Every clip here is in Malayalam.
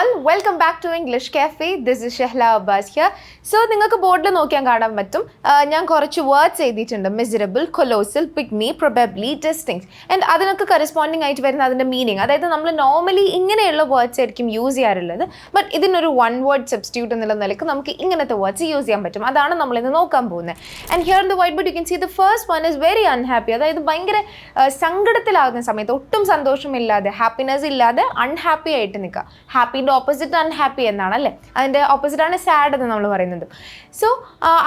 all, welcome back to English Cafe. This is Shehla Abbas here. So, നിങ്ങൾക്ക് ബോർഡിൽ നോക്കിയാൽ കാണാൻ പറ്റും ഞാൻ കുറച്ച് വേർഡ്സ് എഴുതിയിട്ടുണ്ട്. Miserable, Colossal, pygmy, probably, distinct. And അതിനൊക്കെ കറസ്പോണ്ടിങ് ആയിട്ട് വരുന്ന അതിൻ്റെ മീനിങ്, അതായത് നമ്മൾ നോർമലി ഇങ്ങനെയുള്ള വേർഡ്സ് ആയിരിക്കും യൂസ് ചെയ്യാറുള്ളത്. ബട്ട് ഇതിനൊരു വൺ വേർഡ് സബ്സ്റ്റിറ്റ്യൂട്ട് എന്നുള്ള നിലയ്ക്ക് നമുക്ക് ഇങ്ങനത്തെ വേർഡ്സ് യൂസ് ചെയ്യാൻ പറ്റും. അതാണ് നമ്മളിന്ന് നോക്കാൻ പോകുന്നത്. And here in the whiteboard you can see the first one is very unhappy. അതായത് ഭയങ്കര സങ്കടത്തിലാകുന്ന സമയത്ത്, ഒട്ടും സന്തോഷമില്ലാതെ, ഹാപ്പിനെസ് ഇല്ലാതെ അൺഹാപ്പി ആയിട്ട് നിൽക്കുക. ഹാപ്പിൻ്റെ ഓപ്പോസിറ്റ് അൺഹാപ്പി എന്നാണ് അല്ലേ? അതിൻ്റെ ഓപ്പോസിറ്റാണ് സാഡ് എന്ന് നമ്മൾ പറയുന്നത്. സോ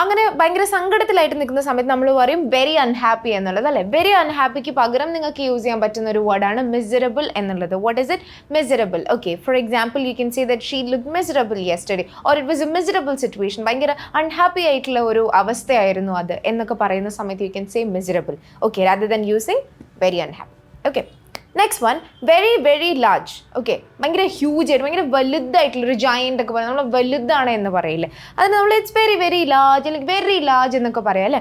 അങ്ങനെ ഭയങ്കര സങ്കടത്തിലായിട്ട് നിൽക്കുന്ന സമയത്ത് നമ്മൾ പറയും വെരി അൺഹാപ്പി എന്നുള്ളത് അല്ലേ? വെരി അൺഹാപ്പിക്ക് പകരം നിങ്ങൾക്ക് യൂസ് ചെയ്യാൻ പറ്റുന്ന ഒരു വേർഡാണ് മിസറബിൾ എന്നുള്ളത്. What is it? Miserable. Okay, for example you can say that she look miserable yesterday, or it was A miserable situation. ഭയങ്കര അൺഹാപ്പി ആയിട്ടുള്ള ഒരു അവസ്ഥയായിരുന്നു അത് എന്നൊക്കെ പറയുന്ന സമയത്ത് U can say miserable. Okay, rather than using very unhappy. Okay. Next one very very large. Okay, ഭയങ്കര ഹ്യൂജ് ആയിട്ട്, ഭയങ്കര വലുതായിട്ടുള്ളൊരു ജയൻ്റ് ഒക്കെ പറയാം. നമ്മൾ വലുതാണ് എന്ന് പറയില്ലേ, അത് നമ്മൾ ഇറ്റ്സ് വെരി വെരി ലാർജ് അല്ലെങ്കിൽ വെരി ലാർജ് എന്നൊക്കെ പറയാം അല്ലേ?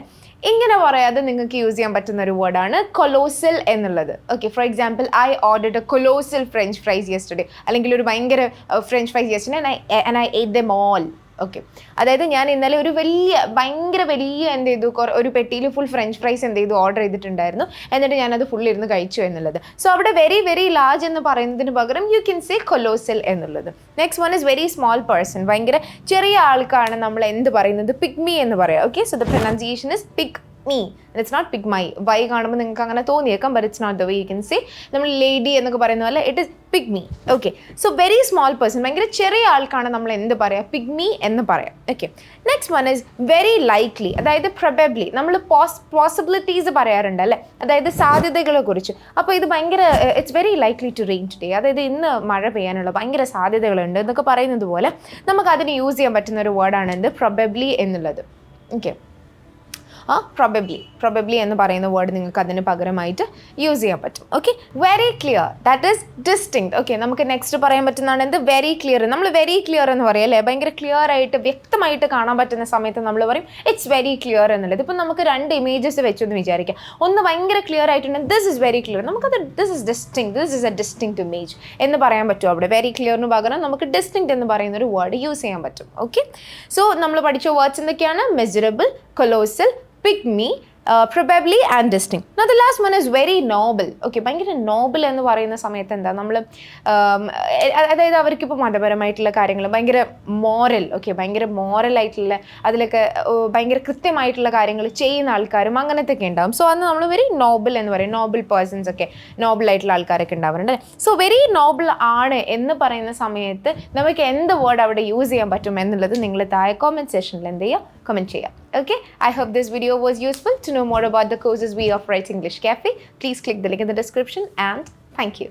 ഇങ്ങനെ പറയാതെ നിങ്ങൾക്ക് യൂസ് ചെയ്യാൻ പറ്റുന്ന ഒരു വേർഡാണ് കൊലോസൽ എന്നുള്ളത്. Okay, for example I ordered A Colossal French fries yesterday, അല്ലെങ്കിൽ ഒരു ഭയങ്കര French fries yesterday and I ഏറ്റ് ദെം ഓൾ. ഓക്കെ, അതായത് ഞാൻ ഇന്നലെ ഒരു ഭയങ്കര വലിയ എന്ത് ചെയ്തു, ഒരു പെട്ടിയിൽ ഫുൾ ഫ്രഞ്ച് ഫ്രൈസ് എന്ത് ചെയ്തു ഓർഡർ ചെയ്തിട്ടുണ്ടായിരുന്നു, എന്നിട്ട് ഞാനത് ഫുൾ ഇരുന്ന് കഴിച്ചു എന്നുള്ളത്. സോ അവിടെ വെരി വെരി ലാർജ് എന്ന് പറയുന്നതിന് പകരം യു ക്യാൻ സേ കൊലോസൽ എന്നുള്ളത്. Next one is very small person. ഭയങ്കര ചെറിയ ആൾക്കാണ് നമ്മൾ എന്ത് പറയുന്നത്? പിഗ്മി എന്ന് പറയാം. Okay, so the pronunciation is pig me and it's not pick my. Y കാണുമ്പോൾ നിങ്ങൾക്ക് അങ്ങനെ തോന്നിയേക്കാം, but it's not the way you can say. നമ്മൾ ലേഡി എന്നൊക്കെ പറയുന്ന പോലെ it is pygmy. Okay, so very small person, ഭയങ്കര ചെറിയ ആൾക്കാണ് നമ്മൾ എന്ത് പറയാം? പിഗ്മി എന്ന് പറയാം. Okay, next one is very likely. അതായത് പ്രൊബബ്ലി. നമ്മൾ പോസിബിലിറ്റീസ് പറയാറുണ്ട് അല്ലേ? അതായത് സാധ്യതകളെ കുറിച്ച്. അപ്പോൾ ഇത് ഭയങ്കര it's very likely to rain today, അതായത് ഇന്ന് മഴ പെയ്യാനുള്ള ഭയങ്കര സാധ്യതകളുണ്ട് എന്നൊക്കെ പറയുന്നത് പോലെ നമുക്ക് അതിന് യൂസ് ചെയ്യാൻ പറ്റുന്ന ഒരു വേർഡാണ് എന്ത്? പ്രൊബബ്ലി എന്നുള്ളത്. ഓക്കെ, പ്രൊബബ്ലി എന്ന് പറയുന്ന വേർഡ് നിങ്ങൾക്ക് അതിന് പകരമായിട്ട് യൂസ് ചെയ്യാൻ പറ്റും. Okay, very clear, that is distinct. Okay, നമുക്ക് നെക്സ്റ്റ് പറയാൻ പറ്റുന്നതാണ് എന്ത്? Very clear. നമ്മൾ വെരി ക്ലിയർ എന്ന് പറയും അല്ലേ? ഭയങ്കര ക്ലിയർ ആയിട്ട് വ്യക്തമായിട്ട് കാണാൻ പറ്റുന്ന സമയത്ത് നമ്മൾ പറയും ഇറ്റ്സ് വെരി ക്ലിയർ എന്നുള്ളത്. ഇപ്പം നമുക്ക് രണ്ട് ഇമേജസ് വെച്ചൊന്ന് വിചാരിക്കാം. ഒന്ന് ഭയങ്കര ക്ലിയർ ആയിട്ടുണ്ടെങ്കിൽ ദിസ് ഇസ് വെരി ക്ലിയർ, നമുക്കത് this is distinct, this is A distinct image എന്ന് പറയാൻ പറ്റും. അവിടെ വെരി ക്ലിയറിന് പകരം നമുക്ക് ഡിസ്റ്റിങ്ക്റ്റ് എന്ന് പറയുന്ന ഒരു വേർഡ് യൂസ് ചെയ്യാൻ പറ്റും. ഓക്കെ, സോ നമ്മൾ പഠിച്ച വേർഡ്സ് എന്തൊക്കെയാണ്? Measurable, colossal, pygmy, probably and distinct. Now the last one is very noble. Okay, ഭയങ്കര നോബിൾ എന്ന് പറയുന്ന സമയത്ത് എന്താ നമ്മൾ അതായത് അവർക്കിപ്പോൾ മതപരമായിട്ടുള്ള കാര്യങ്ങൾ, ഭയങ്കര മോറൽ, ഓക്കെ, ഭയങ്കര മോറലായിട്ടുള്ള അതിലൊക്കെ ഭയങ്കര കൃത്യമായിട്ടുള്ള കാര്യങ്ങൾ ചെയ്യുന്ന ആൾക്കാരും അങ്ങനത്തെ ഒക്കെ ഉണ്ടാവും. സോ അന്ന് നമ്മൾ വെരി നോബിൾ എന്ന് പറയും. നോബിൾ പേഴ്സൺസ് ഒക്കെ, നോബിളായിട്ടുള്ള ആൾക്കാരൊക്കെ ഉണ്ടാവാറുണ്ട്. സോ വെരി നോബിൾ ആണ് എന്ന് പറയുന്ന സമയത്ത് നമുക്ക് എന്ത് വേർഡ് അവിടെ യൂസ് ചെയ്യാൻ പറ്റും എന്നുള്ളത് നിങ്ങൾ താഴെ കോമെൻറ്റ് സെക്ഷനിൽ എന്ത് ചെയ്യുക? comment ചെയ്യാം. Okay, I hope this video was useful. To know more about the courses we offer at English Cafe, please click the link in the description and thank you.